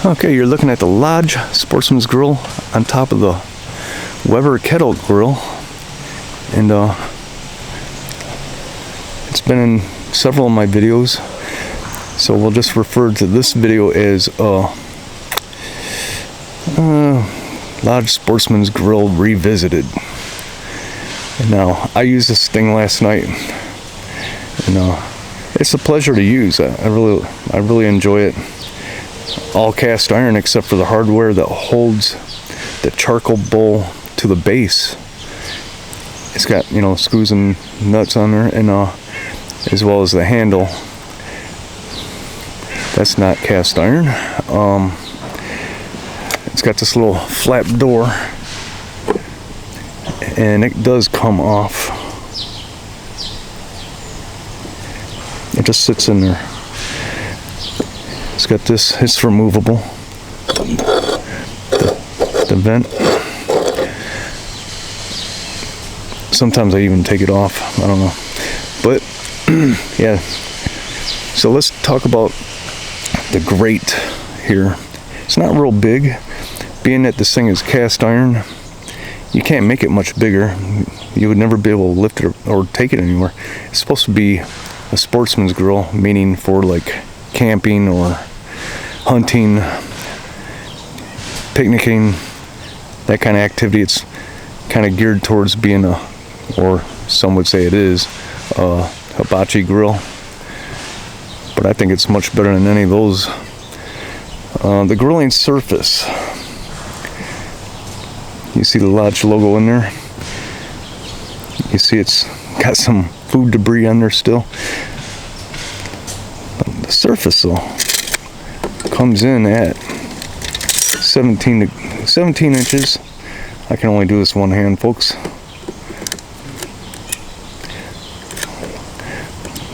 Okay, you're looking at the Lodge Sportsman's Grill on top of the Weber Kettle Grill, and it's been in several of my videos, so we'll just refer to this video as Lodge Sportsman's Grill Revisited. And now, I used this thing last night, and it's a pleasure to use. I really enjoy it. All cast iron except for the hardware that holds the charcoal bowl to the base. It's got, you know, screws and nuts on there, and as well as the handle. That's not cast iron. It's got this little flap door, and it does come off. It just sits in there. It's got this, it's removable. The vent. Sometimes I even take it off, I don't know. But, yeah. So let's talk about the grate here. It's not real big. Being that this thing is cast iron, you can't make it much bigger. You would never be able to lift it or take it anywhere. It's supposed to be a sportsman's grill, meaning for like camping or hunting, picnicking, that kind of activity. It's kind of geared towards being or some would say it is, a hibachi grill. But I think it's much better than any of those. The grilling surface, you see the Lodge logo in there. You see it's got some food debris on there still. The surface though comes in at 17 inches. I can only do this one hand, folks,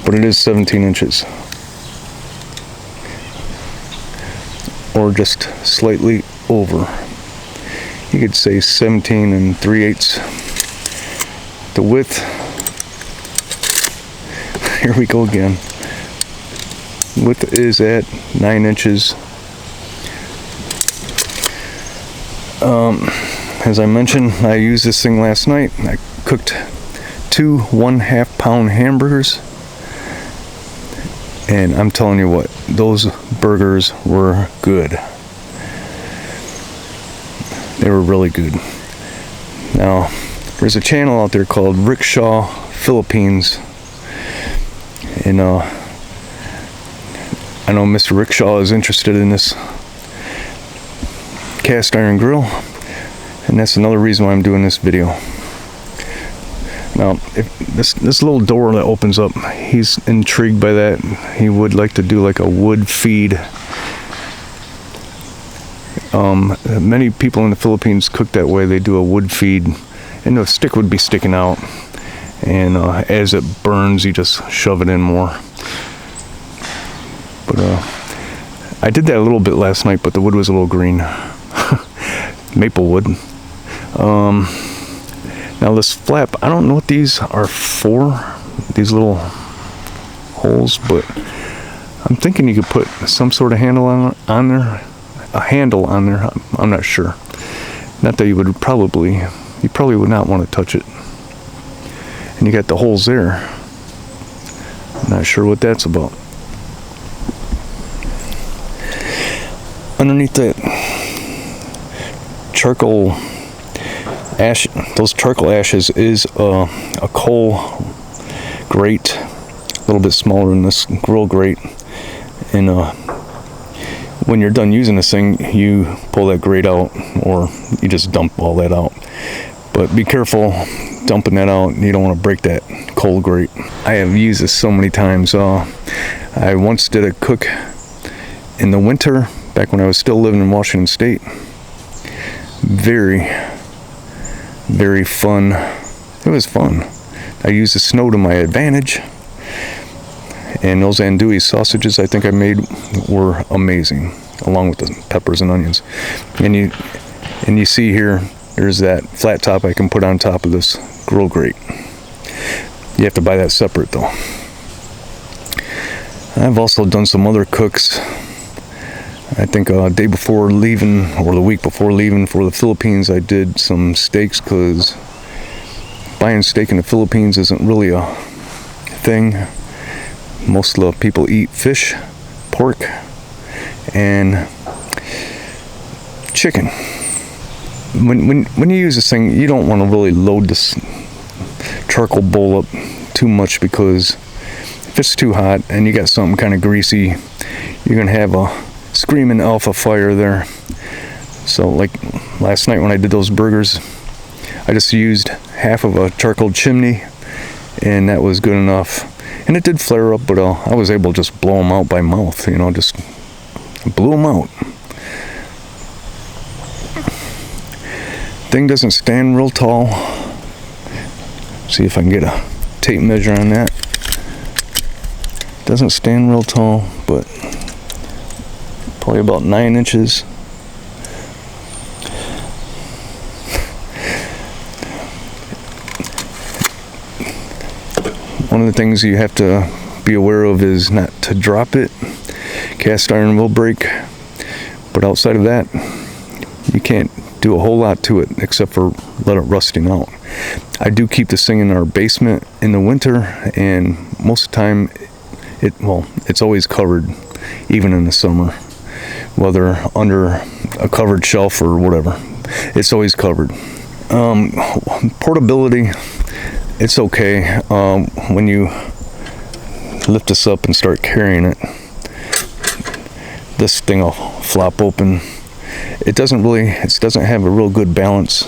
but it is 17 inches, or just slightly over. You could say 17 3/8. The width, here we go again. Width is at 9 inches. As I mentioned, I used this thing last night. I cooked 2 1/2 pound hamburgers, and I'm telling you what, those burgers were good. They were really good. Now, there's a channel out there called Rickshaw Philippines, and I know Mr. Rickshaw is interested in this cast iron grill, and that's another reason why I'm doing this video. Now, if this little door that opens up, he's intrigued by that. He would like to do like a wood feed. Many people in the Philippines cook that way. They do a wood feed, and the stick would be sticking out, and as it burns, you just shove it in more. But I did that a little bit last night, but the wood was a little green. Maple wood. Now this flap, I don't know what these are for, these little holes, but I'm thinking you could put some sort of handle on there, a handle on there. I'm not sure. Not that you probably would not want to touch it. And you got the holes there. I'm not sure what that's about. Underneath that charcoal ash, those charcoal ashes, is a coal grate, a little bit smaller than this grill grate. And when you're done using this thing, you pull that grate out, or you just dump all that out. But be careful dumping that out. You don't want to break that coal grate. I have used this so many times. I once did a cook in the winter, back when I was still living in Washington State. Very, very fun. It was fun. I used the snow to my advantage, and those andouille sausages I think I made were amazing, along with the peppers and onions. And you see here, there's that flat top I can put on top of this grill grate. You have to buy that separate though. I've also done some other cooks I think day before leaving, or the week before leaving for the Philippines, I did some steaks, because buying steak in the Philippines isn't really a thing. Most of the people eat fish, pork, and chicken. When you use this thing, you don't want to really load this charcoal bowl up too much, because if it's too hot and you got something kind of greasy, you're gonna have a screaming alpha fire there. So like last night when I did those burgers, I just used half of a charcoal chimney, and that was good enough. And it did flare up, but I was able to just blow them out by mouth, you know, just blew them out. Thing doesn't stand real tall. See if I can get a tape measure on that. Doesn't stand real tall, but probably about 9 inches. One of the things you have to be aware of is not to drop it. Cast iron will break, but outside of that, you can't do a whole lot to it except for let it rusting out. I do keep this thing in our basement in the winter, and most of the time it's always covered, even in the summer, whether under a covered shelf or whatever, it's always covered. Portability, it's okay. When you lift this up and start carrying it, this thing will flop open. It doesn't have a real good balance,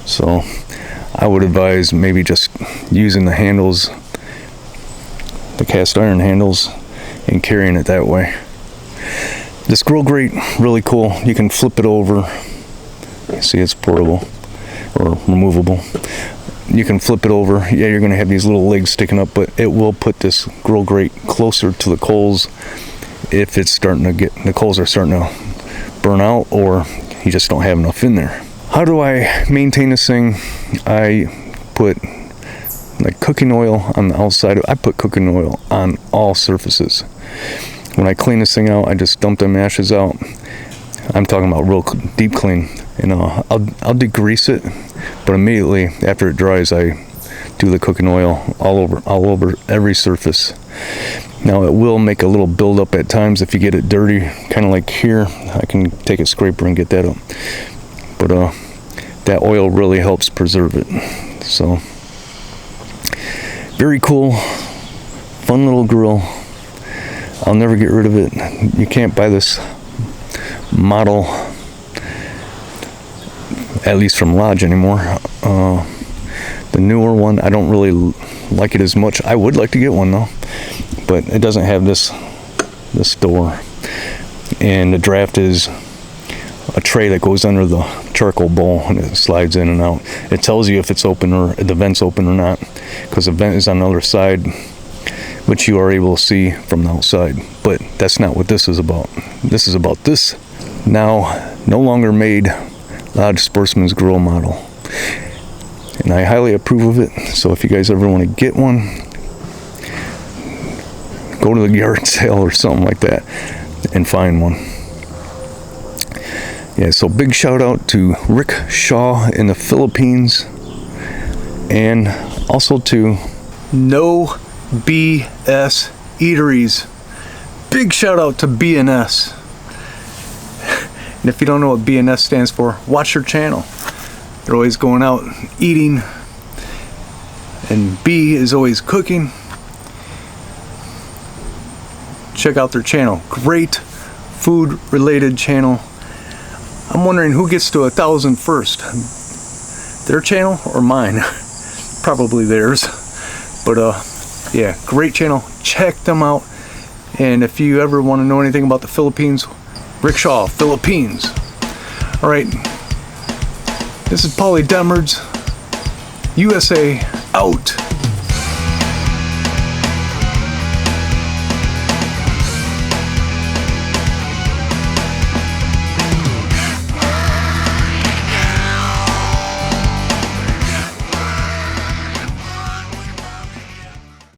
so I would advise maybe just using the handles, the cast iron handles, and carrying it that way. This grill grate, really cool. You can flip it over. See, it's portable or removable. You can flip it over. Yeah, you're gonna have these little legs sticking up, but it will put this grill grate closer to the coals if it's starting to get, the coals are starting to burn out, or you just don't have enough in there. How do I maintain this thing? I put like cooking oil on the outside. I put cooking oil on all surfaces. When I clean this thing out, I just dump them ashes out. I'm talking about real deep clean, and I'll degrease it, but immediately after it dries, I do the cooking oil all over every surface. Now it will make a little buildup at times if you get it dirty, kind of like here. I can take a scraper and get that up, but that oil really helps preserve it. So very cool, fun little grill. I'll never get rid of it. You can't buy this model, at least from Lodge, anymore. The newer one, I don't really like it as much. I would like to get one though, but it doesn't have this door, and the draft is a tray that goes under the charcoal bowl, and it slides in and out. It tells you if it's open or the vent's open or not, because the vent is on the other side, which you are able to see from the outside. But that's not what this is about. This is about this now no longer made Lodge Sportsman's grill model, and I highly approve of it. So if you guys ever want to get one, go to the yard sale or something like that and find one. Yeah, so big shout out to Rick Shaw in the Philippines, and also to No B.S. Eateries. Big shout out to B&S. And if you don't know what B&S stands for, watch their channel. They're always going out eating, and B is always cooking. Check out their channel. Great food related channel. I'm wondering who gets to 1,000 first, their channel or mine. Probably theirs, but yeah, great channel. Check them out. And if you ever want to know anything about the Philippines, Rick Shaw, Philippines. All right, this is Paulie Detmurds, USA out.